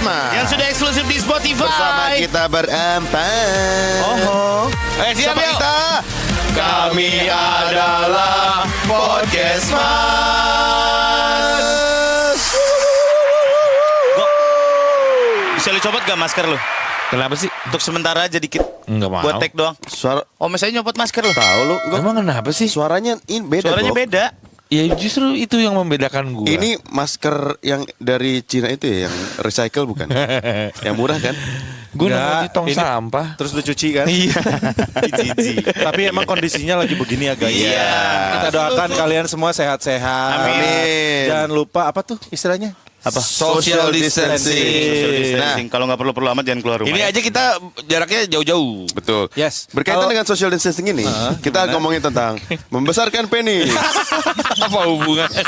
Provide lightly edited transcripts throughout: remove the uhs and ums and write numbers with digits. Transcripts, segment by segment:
Mas yang sudah eksklusif di Spotify. bersama kita berempat. Siap Sama yuk. kita. Kami adalah Podcast Mas. Bisa lu copot gak masker lu? Kenapa sih? Untuk sementara aja dikit. Enggak mau. Buat tag doang. Suara Saya nyopot masker lu. tahu lu? Emang kenapa sih? Suaranya beda. Suaranya Bro. beda. Ya justru itu yang membedakan gua. Ini masker yang dari Cina itu ya, yang recycle bukan? Yang murah kan? Gua nemu Enggak, di tong ini- sampah. Terus lu cuci kan? Iya. Tapi emang kondisinya lagi begini ya guys. Iya. Kita doakan kalian semua sehat-sehat. Amin. Jangan lupa apa tuh istilahnya? Apa? Social distancing. Social distancing. Kalau nggak perlu-perlu amat jangan keluar rumah. Ini aja kita jaraknya jauh-jauh. Betul. Yes. Berkaitan Kalau- dengan social distancing ini, kita ngomongin tentang membesarkan penis. Apa hubungannya?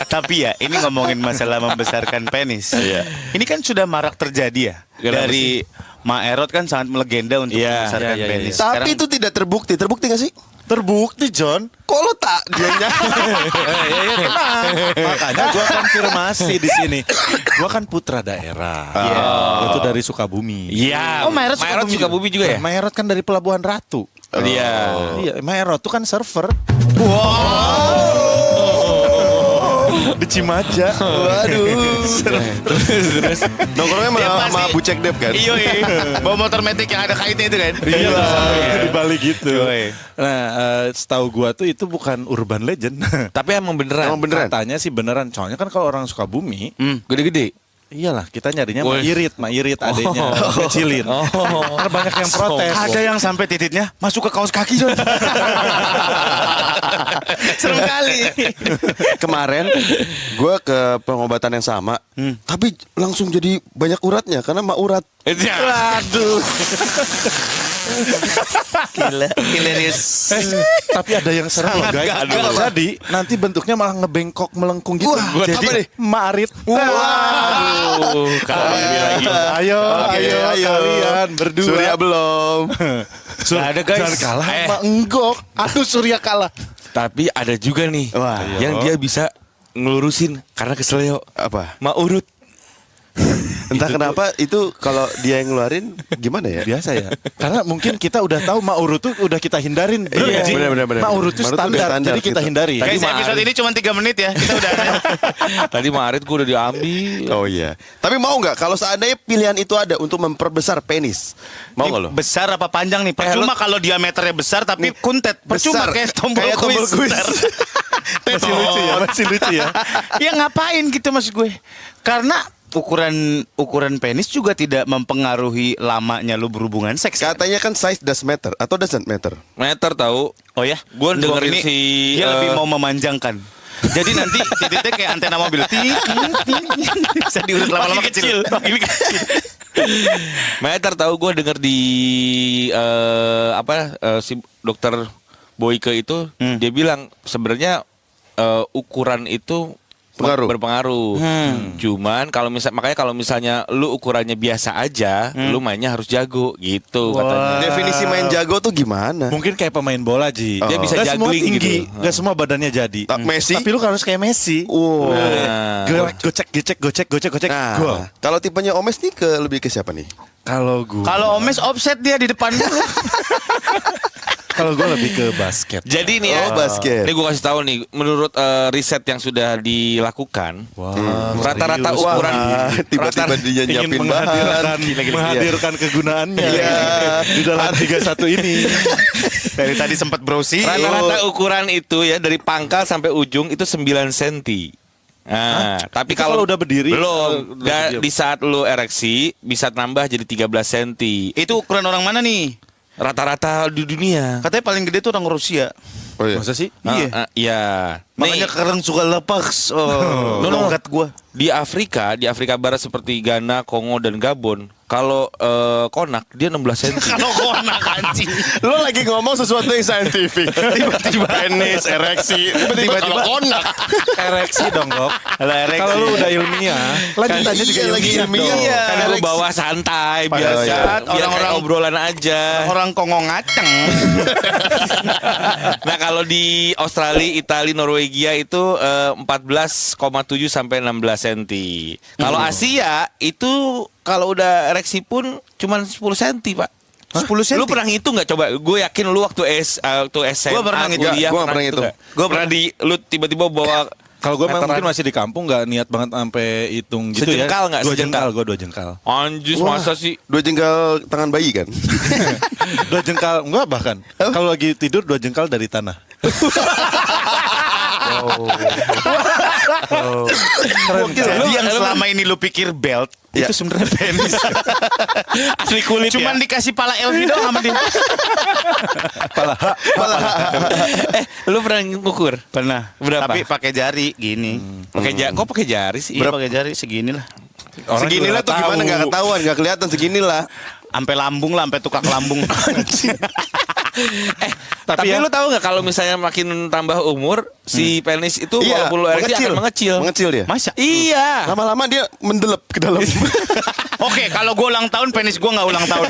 Tapi ya, ini ngomongin masalah membesarkan penis. Iya. Ini kan sudah marak terjadi ya. Kenapa Dari Ma Erot kan sangat melegenda untuk Iya, membesarkan iya, iya, penis. iya. Tapi itu tidak terbukti. Terbukti gak sih? Terbukti John. Kok lo tak dianya? Makanya gua konfirmasi di sini. Gua kan putra daerah. Gua tuh dari Sukabumi. Iya. Oh, Maerot Sukabumi juga ya? Maerot kan dari Pelabuhan Ratu. Iya. Iya, Maerot tuh kan server. Di Cimaja. Waduh. Terus Nongkrongnya Dia sama pasti- Bu Cek Dep kan? Iya, bawa motor metik yang ada kaitnya itu kan. Iya di Bali gitu. Yoi. Nah, setahu gua tuh itu bukan urban legend. tapi emang beneran. Emang beneran? Katanya sih beneran. Soalnya kan kalau orang Sukabumi, Gede-gede. iyalah kita nyarinya Woi. Mak Irit adanya kecilin. Karena banyak yang protes. Ada yang sampai titiknya masuk ke kaos kaki, John. Serem kali. Kemarin gue ke pengobatan yang sama, tapi langsung jadi banyak uratnya karena mak urat. Aduh. Gila, hilarious. Tapi ada yang serem loh Sangat guys. gagal. Jadi nanti bentuknya malah ngebengkok melengkung gitu. Wah, Jadi apa nih? Marit. Aduh, kali lagi. Ayo, Oke, ayo, kalian berdua. Surya belum. Nggak ada, guys. Jangan kalah sama Enggok. Aduh Surya kalah. Tapi ada juga nih Wah. yang dia bisa ngelurusin karena keselio. Apa? Ma urut. Entah kenapa itu kalau dia yang ngeluarin gimana ya? Biasa ya. Karena mungkin kita udah tahu mak urut tuh udah kita hindarin. Iya, Ji? benar. Mak urut tuh Mak urut tuh udah standar, standar jadi kita gitu. hindari. Guys, Tadi episode ini cuma 3 menit ya. Kita udah Tadi Maret gue udah diambil. Oh iya. Tapi mau nggak kalau seandainya pilihan itu ada untuk memperbesar penis? Mau nggak lo? besar apa panjang nih? Percuma kalau diameternya besar tapi kuntet. Percuma Besar. kayak tombol Kayak tombol kuis. kuis. Ntar. Masih lucu ya, masih lucu ya. Ya ngapain gitu maksud gue? Karena ukuran penis juga tidak mempengaruhi lamanya lu berhubungan seks. Katanya kan size does matter atau doesn't matter. Meter tahu. Oh ya, Gua dengerin ini si, dia lebih mau memanjangkan. Jadi nanti titiknya kayak antena mobil. Ting, ting, ting. Bisa diurut lama-lama kecil. Meter tahu gue denger di si dokter Boyke itu dia bilang sebenarnya ukuran itu Pengaruh. berpengaruh. Cuman makanya kalau misalnya lu ukurannya biasa aja, lu mainnya harus jago gitu katanya. Definisi main jago tuh gimana? Mungkin kayak pemain bola Ji. Dia bisa Nggak semua juggling tinggi, gitu. nggak semua badannya jadi. Messi? Tapi lu harus kayak Messi. Wow. Nah. Gocek. Nah, Gol. kalau tipenya Omes nih lebih ke siapa nih? Kalau gue, Kalau Omes offset dia di depan dulu. kalau gue lebih ke basket. Jadi nih ya, Oh, basket. ini gue kasih tahu nih, menurut riset yang sudah dilakukan, rata-rata serius. ukuran Wah, tiba-tiba dia Ingin nyiapin menghadirkan, bahan. menghadirkan kegunaannya Iya. di dalam 31 ini. Dari tadi sempat browsing. rata-rata ukuran itu ya dari pangkal sampai ujung itu 9 cm. Nah, tapi Itu kalau udah berdiri, belum. Di saat lu ereksi bisa nambah jadi 13 cm. Itu ukuran orang mana nih? Rata-rata di dunia. Katanya paling gede tuh orang Rusia. Oh iya. Masa sih? Iya. Iya. Makanya sekarang suka lepas. No, no. Logat gua. Di Afrika Barat seperti Ghana, Kongo dan Gabon, Kalau konak dia 16 cm. Kalau konak anjing. Lo lagi ngomong sesuatu yang saintifik. Tiba-tiba penis, ereksi, tiba-tiba kalau konak. Ereksi dong, Gok. ereksi. Kalau lu udah ilmiah, lanjutannya juga lagi ilmiah. ilmiah. Iya. Kan gue Ereksi. bawa santai Pada biasa, saat biar orang-orang- kayak obrolan aja. Orang kongong ngaceng. Nah kalau di Australia, Italia, Norwegia itu 14,7 sampai 16 cm. Kalau Asia itu kalau udah ereksi pun cuma 10 cm, Pak. 10 cm? Lu pernah ngitung nggak coba? Gue yakin lu waktu SMA, Gua pernah ngitung. kuliah, Gua nggak pernah ngitung. Gue pernah lu tiba-tiba bawa Kalau gue meteran. mungkin masih di kampung nggak niat banget sampai hitung gitu ya. Sejengkal nggak? 2 Sejengkal? jengkal, gue 2 jengkal. Anjis Wah, masa sih? 2 jengkal tangan bayi kan? 2 jengkal, enggak bahkan. Kalau lagi tidur 2 jengkal dari tanah. Keren. Jadi yang selama ini lu pikir belt Ya. itu sebenarnya penis. Asli kulit Cuman dikasih pala Elvi doang sama dia. Lu pernah ngukur? Pernah. Berapa? Tapi pakai jari gini. Kok pakai jari sih? Iya pakai jari segini lah. Orang Seginilah juga tuh gimana tahu. nggak ketahuan, nggak kelihatan seginilah. Sampai lambung lah, sampai tukak lambung. Tapi ya- lu tahu nggak kalau misalnya makin tambah umur si penis itu walaupun lu ereksi akan mengecil. Mengecil dia. Masa? Iya. Lama-lama dia mendelep ke dalam. Oke, kalau gue ulang tahun, penis gue nggak ulang tahun.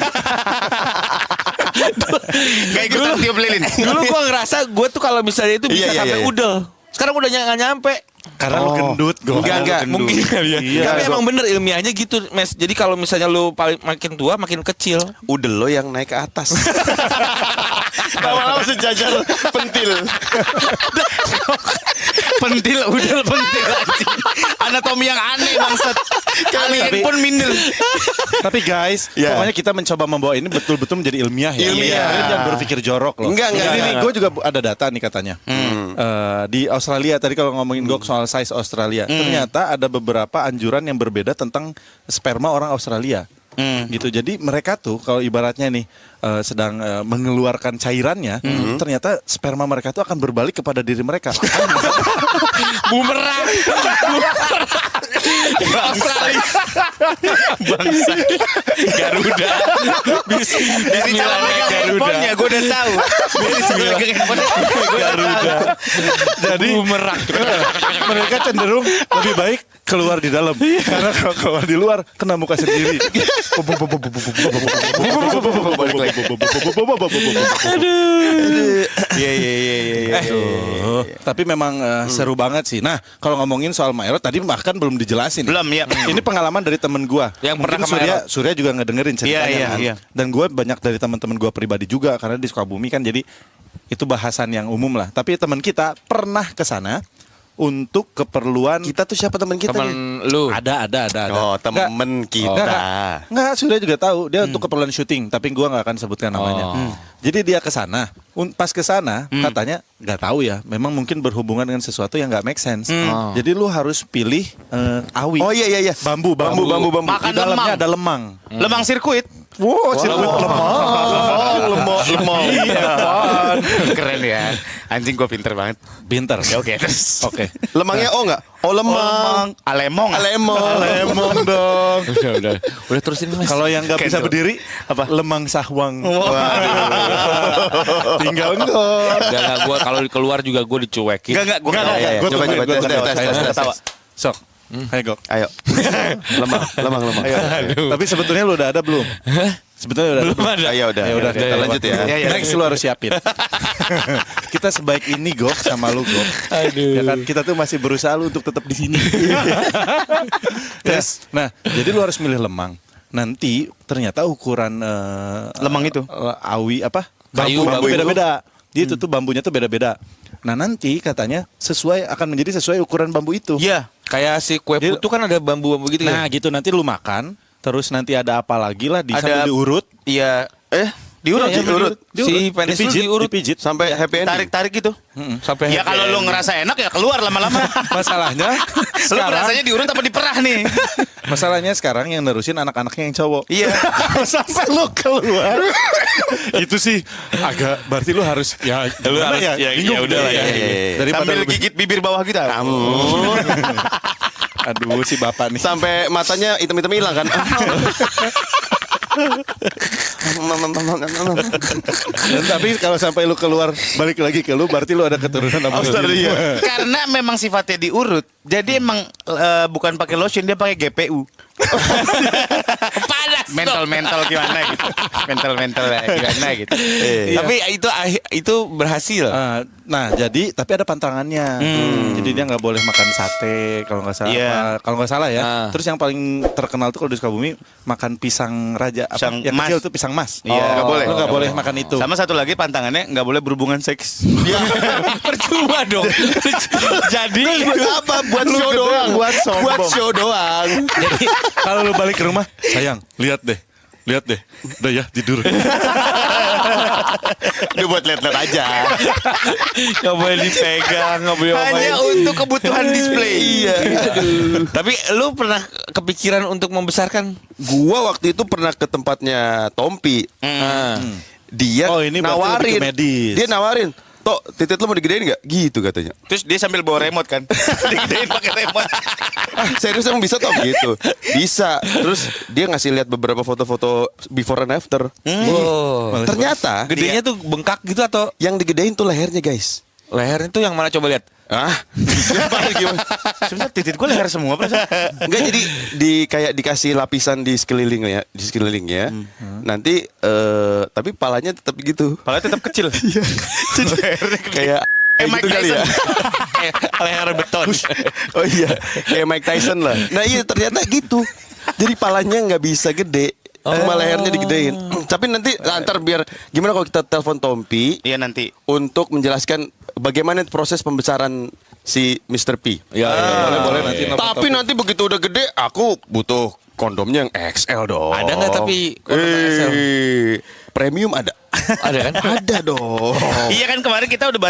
Gak ikutan tiup lilin. Dulu gua ngerasa gua tuh kalau misalnya itu bisa Iya, iya, sampai iya. udel. Sekarang udah nggak nyampe. Karena lu gendut, gue. Enggak, mungkin kali ya. Iya. Tapi emang bener ilmiahnya gitu, Mes. Jadi kalau misalnya lu makin tua makin kecil. Udel lo yang naik ke atas. Lama-lama sejajar pentil. Pentil, udel pentil anjing. Anatomi yang aneh bangsat. Kalian pun minder. Tapi guys, Ya. pokoknya kita mencoba membawa ini betul-betul menjadi ilmiah ya. Ilmiah. Kalian jangan berpikir jorok loh. Enggak, Jadi enggak. nih, gue juga ada data nih katanya. Di Australia tadi kalau ngomongin Gok soal size Australia, ternyata ada beberapa anjuran yang berbeda tentang sperma orang Australia. Gitu. Jadi mereka tuh kalau ibaratnya nih sedang mengeluarkan cairannya, ternyata sperma mereka tuh akan berbalik kepada diri mereka. Bumerang. Australia. Bangsa. Garuda. Dari cara megang handphonenya gue udah tahu. Dari cara megang handphonenya gue udah tahu. Jadi Bumerang. mereka cenderung lebih baik keluar di dalam. Karena kalau keluar di luar kena muka sendiri. Iya iya iya iya. Tapi memang seru banget sih. Nah, kalau ngomongin soal Maerot tadi bahkan belum dijelasin. Belum ya. Ini pengalaman dari temen gua. Yang Mungkin pernah ke Surya juga ngedengerin ceritanya Iya, iya, kan. iya. Dan gua banyak dari teman-teman gua pribadi juga karena di Sukabumi kan, jadi itu bahasan yang umum lah. Tapi teman kita pernah ke sana untuk keperluan Kita tuh siapa teman kita nih? Temen lu. ada. Oh, temen kita. Enggak, Surya juga tahu. Dia untuk keperluan syuting, tapi gua nggak akan sebutkan namanya. Jadi dia ke sana. Pas ke sana katanya nggak tahu ya. Memang mungkin berhubungan dengan sesuatu yang nggak make sense. Jadi lu harus pilih awi. Oh iya iya iya. Bambu. Bambu. Makan Di dalamnya lemang. ada lemang. Lemang sirkuit. Wow, sirkuit lemang. Lemong. Keren ya. Anjing gue pinter banget. Pinter. Ya oke terus. Oke. Lemangnya O nggak? Oh lemang. Alemong. Lemong. Lemong dong. Udah terusin Mas. Kalau yang nggak bisa Kendall. berdiri, Apa? lemang sahwang. Tinggal ngor. Enggak gua kalau keluar juga gua dicuekin. Enggak gue Iya, iya. Gua Coba, tungguin, coba, gua tes, tungguin. tes, Ayo, tes, ketawa. tes. Sok. Ayo, Gok. Ayo. lemang. Tapi sebetulnya lu udah ada belum? Sebetulnya udah ada. Belum ada. Ayo udah. Ya udah, Kita lanjut ya. Next lu harus siapin. Kita sebaik ini Gok sama lu Gok. Aduh. Ya kan kita tuh masih berusaha lu untuk tetap di sini. Terus, nah, jadi lu harus milih lemang. Nanti ternyata ukuran Lemang itu? awi apa? Kayu, Bambu bambu itu. beda-beda. Dia itu tuh bambunya tuh beda-beda. Nah, nanti katanya akan menjadi sesuai ukuran bambu itu. Iya. Kayak si kue Dia- putu kan ada bambu-bambu gitu Nah, ya. gitu nanti lu makan, terus nanti ada apa lagi lah di sambil Ada- diurut. Iya. Diurut Iya, sih diurut. Si penis lu diurut. dipijit. Sampai happy ending. Tarik-tarik gitu. Sampai Ya kalau lu ngerasa enak ya keluar lama-lama. Masalahnya Lu sekarang, rasanya diurut apa diperah nih? masalahnya sekarang yang nerusin anak-anaknya yang cowok. Iya. Sampai lu keluar. Itu sih agak berarti lu harus ya Lu gimana harus- ya bingung udah lah deh. ya. Iya. Daripada Sambil lu- gigit bibir bawah kita. Aduh si bapak nih. Sampai matanya hitam-hitam hilang kan. Dan tapi kalau sampai lu keluar balik lagi ke lu, berarti lu ada keturunan Australia. Karena memang sifatnya diurut. Jadi emang bukan pakai lotion, dia pakai GPU. Panas. Mental gimana gitu. Mental gimana gitu. Tapi itu berhasil. Nah, jadi tapi ada pantangannya. Jadi dia nggak boleh makan sate kalau nggak salah. Iya. Kalau nggak salah ya. Ah. Terus yang paling terkenal tuh kalau di Sukabumi makan pisang raja. Pisang yang mas. kecil tuh pisang mas. Iya, nggak boleh. Lu nggak boleh makan itu. Sama satu lagi pantangannya nggak boleh berhubungan seks. Percuma dong. Jadi Buat apa? Buat show doang. buat sombong. Buat show doang. Jadi kalau lu balik ke rumah, sayang, lihat deh. Udah ya tidur. Udah buat lihat-lihat aja. nggak boleh dipegang, nggak boleh Hanya main. untuk kebutuhan display. Iya. Tapi lu pernah kepikiran untuk membesarkan? Gua waktu itu pernah ke tempatnya Tompi. Ah. Dia Oh, ini berarti nawarin. lebih ke medis. Dia nawarin. Tok, titik lu mau digedein nggak? Gitu katanya. Terus dia sambil bawa remote kan. Digedein pakai remote. Serius emang bisa Tok gitu? Bisa. Terus dia ngasih lihat beberapa foto-foto before and after. Wow. Ternyata Gedenya tuh bengkak gitu atau yang digedein tuh lehernya guys. lehernya tuh yang mana coba lihat? Ah, gimana? Sebenarnya titik gue leher semua perasaan. Enggak, jadi kayak dikasih lapisan di sekelilingnya. Nanti tapi palanya tetap gitu. Palanya tetap kecil. Kayak Mike gitu kali ya. Leher beton. Oh iya, kayak Mike Tyson lah. Nah iya ternyata gitu. Jadi palanya nggak bisa gede. Cuma lehernya digedein. Tapi nanti ntar biar gimana kalau kita telepon Tompi Iya nanti. untuk menjelaskan bagaimana proses pembesaran si Mr. P. Ya, boleh nanti. Tapi nanti begitu udah gede, aku butuh kondomnya yang XL dong. Ada nggak tapi kondom XL? Premium ada. Ada kan? Ada dong. Iya kan kemarin kita udah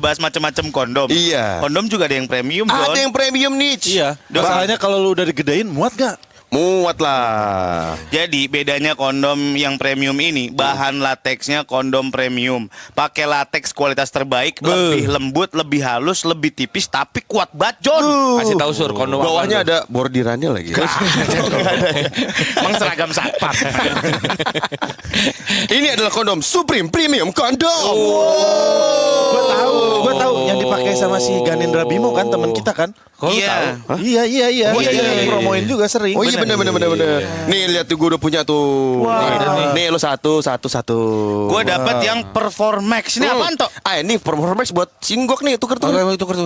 bahas macam-macam kondom. Iya. Kondom juga ada yang premium, Ada John. yang premium niche. Iya. Masalahnya kalau lu udah digedein muat gak? Muat lah. Jadi bedanya kondom yang premium ini bahan lateksnya kondom premium. Pakai lateks kualitas terbaik, lebih lembut, lebih halus, lebih tipis tapi kuat banget, John. Kasih tahu sur kondom Bawahnya apaan tuh? ada bordirannya lagi. Emang seragam satpam. Ini adalah kondom Supreme Premium Kondom. Gue tahu yang dipakai sama si Ganindra Bimo kan teman kita kan. Kok lu Iya. tahu? Iya. Oh, iya, iya. Promoin juga sering. Oh iya benar. Nih lihat tuh gue udah punya tuh. Nih lo satu. Gue dapat yang Performax. Ini apaan toh? Ah ini Performax buat singgok nih tuker tuh.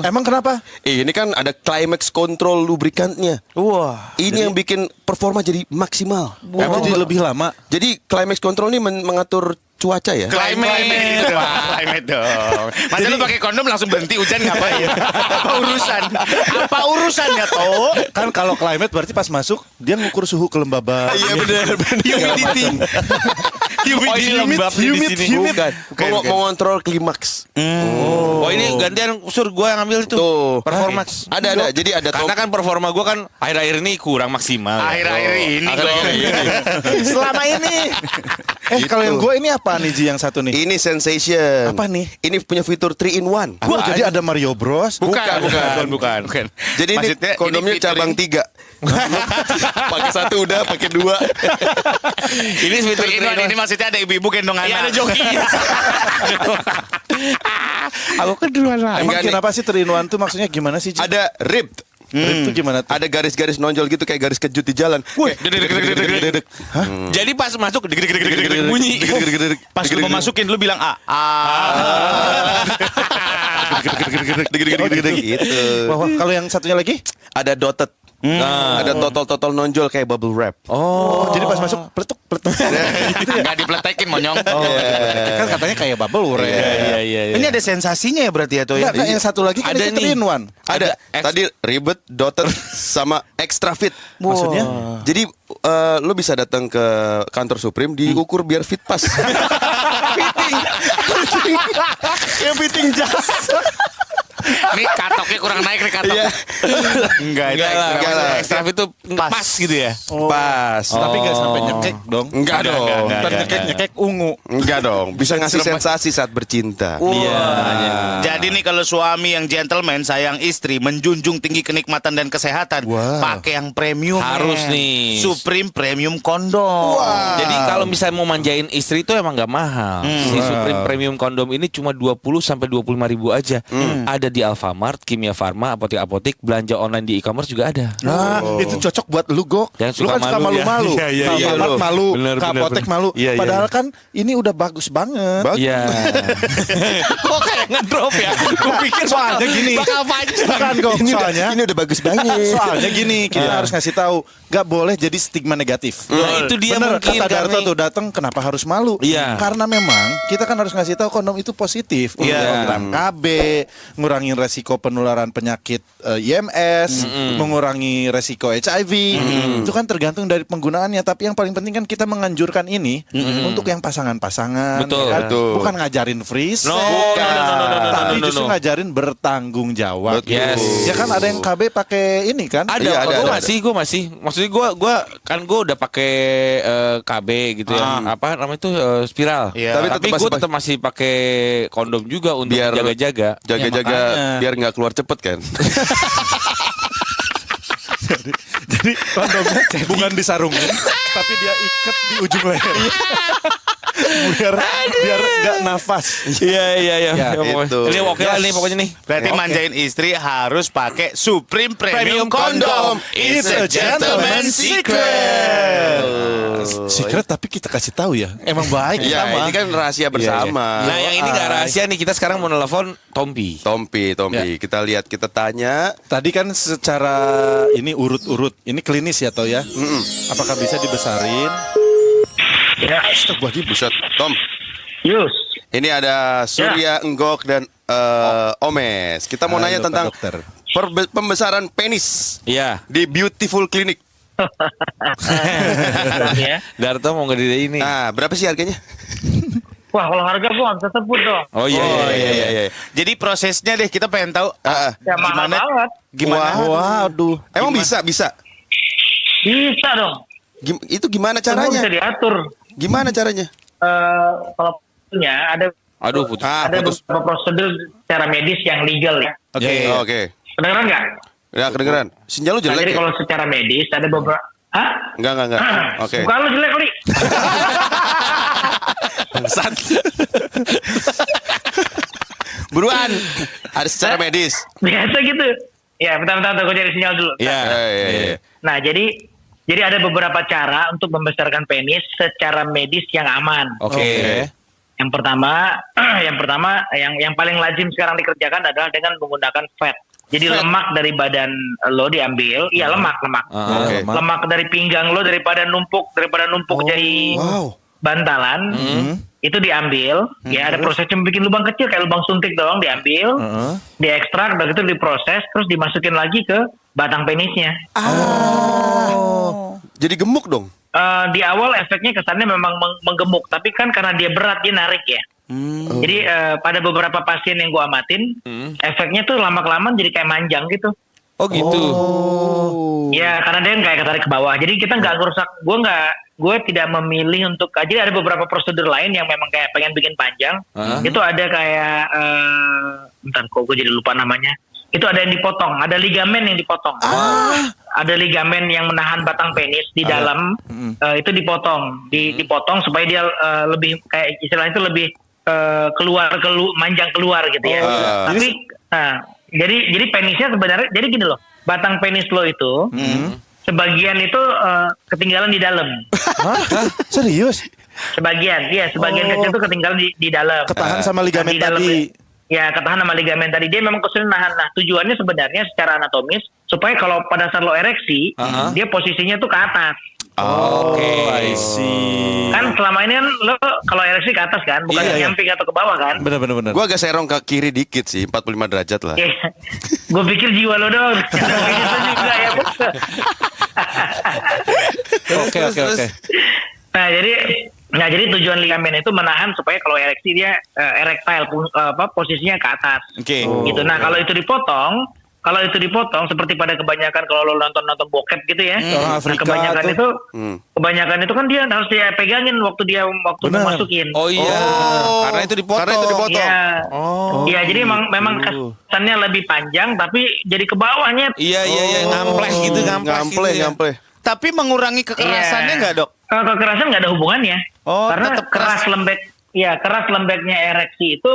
Emang kenapa? Ini kan ada climax control lubrikantnya. Wah. Ini yang bikin performa jadi maksimal. Emang jadi lebih lama. Jadi climax control ini mengatur cuaca ya. Climate dong. Masa lu pakai kondom langsung berhenti hujan ngapain? Apa urusannya toh? Kan kalau climate berarti pas masuk dia ngukur suhu kelembaban. Iya benar. Humidity. lembab di sini. Bukan. Mau ngontrol klimaks. Oh ini gantian sur gue yang ambil itu. Tuh. Performax. Ada. Jadi ada Karena kan performa gue kan akhir-akhir ini kurang maksimal. Akhir-akhir ini Akhir-akhir dong. ini. Selama ini. Kalau yang gue ini apa nih Ji yang satu nih? Ini Sensation. Apa nih? Ini punya fitur 3 in 1. Wah, jadi ada Mario Bros. Bukan. Jadi Maksudnya, ini kondomnya ini featuring- cabang 3. Pakai satu udah, pakai 2. Ini fitur Ini maksudnya ada ibu-ibu gendong anak. Iya ada jokinya. Aku keduluan lah. Emang Enggak nih. kenapa sih terinuan tuh maksudnya gimana sih Ji? Ada ribbed. Itu gimana tuh? Ada garis-garis nonjol gitu kayak garis kejut di jalan. Wih, Jadi pas masuk bunyi. Pas lu mau masukin lu bilang A. gitu. Wah, kalau yang satunya lagi? Ada dotted. Ada totol-totol nonjol kayak bubble wrap. Oh, jadi pas masuk peletuk. Enggak dipletekin monyong. Kan katanya kayak bubble wrap. Ini ada sensasinya ya berarti ya toh ya. Enggak, yang satu lagi kan Ada itu nih. 3 in 1. Ada. Tadi ribet, dotted sama extra fit. Maksudnya? Jadi lu bisa datang ke kantor Supreme diukur biar fit pas. Fitting. Kayak fitting jas. Ini katoknya kurang naik nih katok. Iya. Enggak, Enggak lah, enggak lah. ekstrak itu pas gitu ya. Pas. Tapi nggak sampai nyekek dong. Enggak dong. Ntar nyekek ungu. Enggak dong. Bisa ngasih sensasi saat bercinta. Iya. Jadi nih kalau suami yang gentleman sayang istri, menjunjung tinggi kenikmatan dan kesehatan, pakai yang premium. Harus nih. Supreme Premium Kondom. Jadi kalau misalnya mau manjain istri itu emang nggak mahal. Si Supreme Premium Kondom ini cuma 20 sampai 25 ribu aja. Ada di Alfamart, Kimia Farma, apotek-apotek, belanja online di e-commerce juga ada. Nah, itu cocok buat lu, Gok. Jangan Lu suka kan suka malu ya. malu-malu. Iya, iya, Ke iya, Alfamart lu. malu, Bener, ke bener, apotek bener. malu. Iya, iya. Padahal kan ini udah bagus banget. Iya. Kok kayak ngedrop ya? Gue pikir Soalnya gini. bakal panjang. Bukan, Gok. Soalnya Ini udah bagus banget. Soalnya gini, kita harus ngasih tahu, nggak boleh jadi stigma negatif. Nah, itu dia Bener, mungkin kata Darto karena- tuh datang, kenapa harus malu? Iya. Karena memang kita kan harus ngasih tahu kondom itu positif untuk Iya. program KB, ngurangin resiko penularan penyakit IMS, mengurangi resiko HIV. Itu kan tergantung dari penggunaannya. Tapi yang paling penting kan kita menganjurkan ini untuk yang pasangan-pasangan, Betul. ya kan? Betul. Bukan ngajarin free sex, No, tapi no, justru no. ngajarin bertanggung jawab. Betul. Yes. Ya kan ada yang KB pakai ini kan? Ada, Iya, ada, gue ada. masih. Maksudnya gue kan gue udah pakai KB gitu ya. Apa namanya itu spiral. Iya. Tapi Tapi tetap gue masih tetap masih pakai kondom juga untuk Biar- jaga-jaga. Jaga-jaga makanya. biar nggak keluar cepet kan. Jadi kondomnya bukan disarungin, tapi dia ikat di ujung leher. biar nggak nafas. Iya. Ya, itu. Ini oke lah nih pokoknya nih. Berarti manjain istri harus pakai Supreme Premium Kondom. It's a gentleman's secret. Secret tapi kita kasih tahu ya. Emang baik Iya, sama. ini kan rahasia bersama. Nah yang ini nggak rahasia nih, kita sekarang mau nelfon Tompi. Tompi, kita lihat, kita tanya. Tadi kan secara ini urut-urut. Ini klinis ya Toh ya. Apakah bisa dibesarin? Ya, Astagfirullahaladzim. Buset, Tom. Yus. Ini ada Surya, Enggok, dan Omes. Kita mau Halo, nanya Pak tentang Dokter. pembesaran penis Iya. di Beautiful Clinic. Ya. Darto mau ngediri ini. Nah, berapa sih harganya? Wah, kalau harga gua nggak bisa sebut dong. Oh iya. Jadi prosesnya deh kita pengen tahu Ya mahal gimana banget. gimana Waduh. Emang Gimana? bisa? Bisa dong. Itu gimana Semua bisa caranya? diatur. Gimana caranya? Kalau punya ada Aduh putus. ada putus. beberapa prosedur secara medis yang legal ya. Oke. Oke. Kedengeran nggak? Ya, kedengeran. Sinyal lu Nah, jelek jadi ya? kalau secara medis ada beberapa. Hah? Enggak. Oke. Bukan lu jelek kali. Buruan. Ada secara medis. Biasa gitu. Ya, bentar, gue cari sinyal dulu. Iya. Iya. Nah, jadi ada beberapa cara untuk membesarkan penis secara medis yang aman. Oke. Yang pertama, yang paling lazim sekarang dikerjakan adalah dengan menggunakan fat. Jadi lemak dari badan lo diambil, iya lemak. Oke. Lemak dari pinggang lo daripada numpuk jadi Wow. bantalan, itu diambil. Ya ada prosesnya bikin lubang kecil kayak lubang suntik doang, diambil, diekstrak, begitu diproses, terus dimasukin lagi ke batang penisnya. Jadi gemuk dong. Di awal efeknya kesannya memang menggemuk, tapi kan karena dia berat dia narik ya. Jadi pada beberapa pasien yang gue amatin, efeknya tuh lama-kelamaan jadi kayak manjang gitu. Oh gitu. Ya karena dia kayak ketarik ke bawah. Jadi kita nggak ngerusak. Gue tidak memilih untuk. Jadi ada beberapa prosedur lain yang memang kayak pengen bikin panjang. Itu ada kayak, bentar kok gue jadi lupa namanya. Itu ada yang dipotong, ada ligamen yang dipotong. Ada ligamen yang menahan batang penis di dalam, itu dipotong, dipotong supaya dia lebih kayak istilahnya itu lebih manjang keluar gitu ya. Tapi jadi penisnya sebenarnya jadi gini loh, batang penis lo itu sebagian itu ketinggalan di dalam. Hah? Serius? Sebagian kecil itu ketinggalan di dalam. Ketahan sama ligamen Di dalam- tadi. Ya, ketahan sama ligamen tadi. Dia memang kesulitan nahan. Nah, tujuannya sebenarnya secara anatomis supaya kalau pada saat lo ereksi, dia posisinya tuh ke atas. Oke. I see. Kan selama ini kan lo kalau ereksi ke atas kan, bukan Iya. nyamping atau ke bawah kan? Bener. Gua agak serong ke kiri dikit sih, 45 derajat lah. Gue pikir jiwa lo dong. Itu juga ya. Oke. Nah, Nah, jadi tujuan ligamen itu menahan supaya kalau ereksi dia erectile posisinya ke atas. Oke. Gitu. Nah, kalau itu dipotong seperti pada kebanyakan kalau lo nonton bokep gitu ya. Orang Nah, Afrika kebanyakan itu kan dia harus dia pegangin waktu mau masukin. Oh iya, karena itu dipotong. Karena itu dipotong. Iya. Iya, jadi memang kesannya lebih panjang tapi jadi ke bawahnya. Iya, ngampleh gitu, Ngampleh. Tapi mengurangi kekerasannya Iya. nggak, Dok? Kekerasan nggak ada hubungannya. Oh, Karena tetap keras. keras lembeknya ereksi itu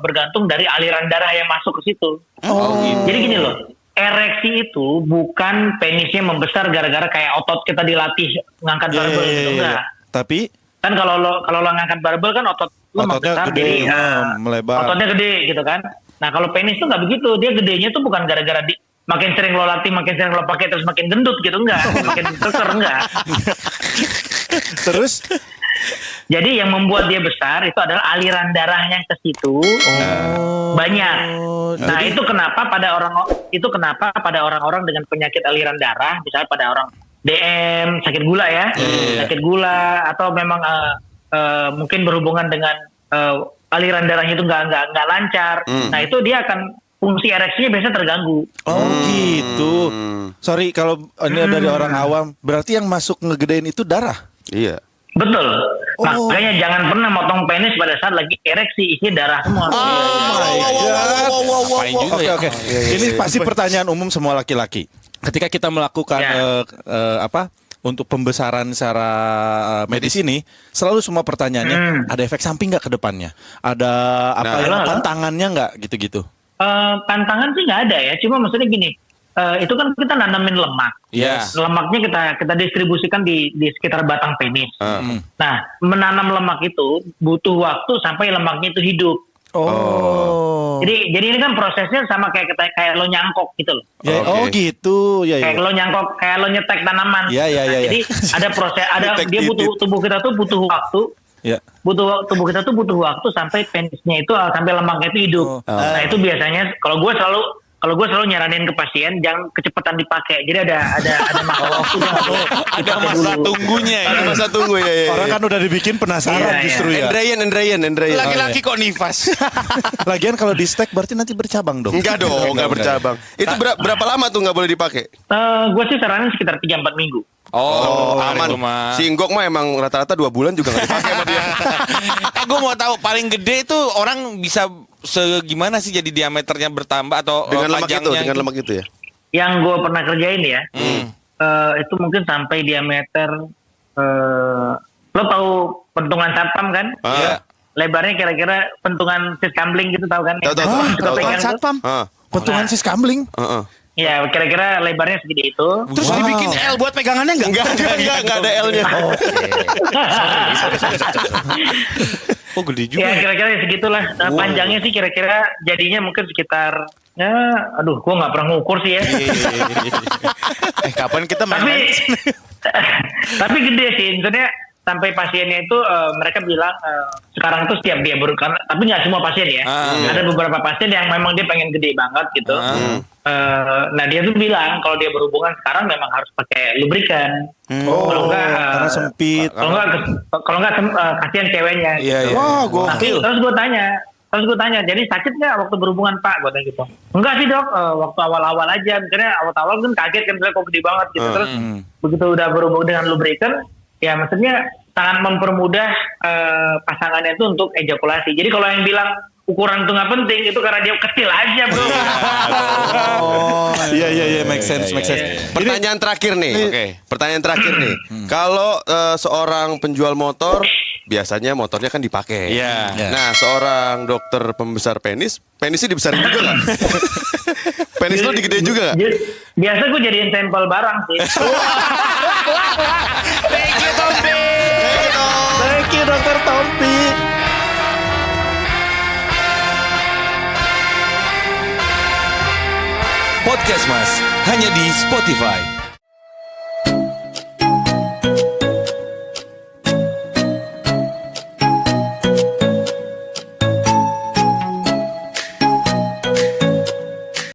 bergantung dari aliran darah yang masuk ke situ. Gitu. Jadi gini loh, ereksi itu bukan penisnya membesar gara-gara kayak otot kita dilatih ngangkat barbel gitu, enggak. Tapi Kan kalau lo ngangkat barbel kan otot lo ototnya membesar gede, jadi melebar. ototnya gede gitu kan. Nah kalau penis tuh nggak begitu, dia gedenya tuh bukan gara-gara makin sering lo latih, makin sering lo pakai terus makin gendut gitu, enggak, makin keker, enggak. Terus Jadi yang membuat dia besar itu adalah aliran darah yang ke situ banyak. Nah itu kenapa pada orang-orang dengan penyakit aliran darah, misalnya pada orang DM, sakit gula ya, sakit gula atau memang mungkin berhubungan dengan aliran darahnya itu nggak lancar. Nah itu dia akan fungsi ereksinya biasanya terganggu. oh gitu. Sorry kalau ini dari orang awam, berarti yang masuk ngegedein itu darah. Iya. Betul. Makanya jangan pernah motong penis pada saat lagi ereksi, isi darah semua. Ngapain juga ya? Oke. Ini pasti pertanyaan umum semua laki-laki. Ketika kita melakukan untuk pembesaran secara medis ini, selalu semua pertanyaannya ada efek samping nggak ke depannya? Ada tantangannya nggak gitu-gitu? Pantangan sih nggak ada ya, cuma maksudnya gini, itu kan kita nanamin lemak. Yes. Lemaknya kita distribusikan di sekitar batang penis. Nah, menanam lemak itu butuh waktu sampai lemaknya itu hidup. Jadi ini kan prosesnya sama kayak lo nyangkok gitu loh. Ya, oh gitu. Ya, Kayak lo nyangkok, kayak lo nyetek tanaman. Iya. Jadi ada proses, dia butuh tubuh kita tuh butuh waktu. Ya. Tubuh kita tuh butuh waktu sampai penisnya itu sampai lemaknya itu hidup. Nah itu biasanya kalau gue selalu nyaranin ke pasien jangan kecepatan dipakai. Jadi ada masa waktu Ada masa tunggunya ya. Ada masa tunggu ya. Orang kan udah dibikin penasaran Iya, justru ya. Endrayan. Laki-laki kok nifas. Lagian kalau di stack berarti nanti bercabang dong. Enggak dong, enggak bercabang. Itu berapa lama tuh nggak boleh dipakai? Gue sih saranin sekitar 3-4 minggu. Aman. itu mah. Si Inggok mah emang rata-rata 2 bulan juga nggak dipakai sama dia. Gue mau tahu paling gede itu orang bisa segimana sih jadi diameternya bertambah atau Dengan lemak itu, panjangnya dengan gitu? lemak itu ya. Yang gue pernah kerjain ya, itu mungkin sampai diameter, lo tahu pentungan satpam kan? Iya. Lebarnya kira-kira pentungan siskambling gitu tahu kan? Tahu. Satpam. Petungan sis kambling. Ya kira-kira lebarnya segede itu. Terus dibikin L buat pegangannya nggak? Enggak ada L-nya. Oh gede juga. Ya kira-kira segitulah. Panjangnya sih kira-kira jadinya mungkin sekitar gue nggak pernah ngukur sih ya. Kapan kita main? Tapi gede sih. Maksudnya sampai pasiennya itu mereka bilang sekarang tuh setiap dia tapi nggak semua pasien ya. Ada beberapa pasien yang memang dia pengen gede banget gitu. Nah dia tuh bilang kalau dia berhubungan sekarang memang harus pakai lubrikan. Kalau enggak karena sempit. Kalau enggak kasihan ceweknya. Iya. Wah, Terus gue tanya, jadi sakit nggak waktu berhubungan Pak? Gue tanya gitu. Enggak sih dok, waktu awal-awal aja. Misalnya awal-awal kan kaget kan, kok gede banget gitu. Terus begitu udah berhubung dengan lubrikan, ya maksudnya sangat mempermudah pasangannya itu untuk ejakulasi. Jadi kalau yang bilang ukuran itu nggak penting, itu karena dia kecil aja bro. Iya, make sense. Pertanyaan terakhir nih. Oke. Pertanyaan terakhir nih. Kalau seorang penjual motor biasanya motornya kan dipakai. Iya. Nah, seorang dokter pembesar penisnya dibesarin juga nggak? Penis lu digede juga nggak? Biasa gue jadiin sampel barang sih. Thank you Tompi. Thank you Dokter Tompi. Podcast Mas hanya di Spotify.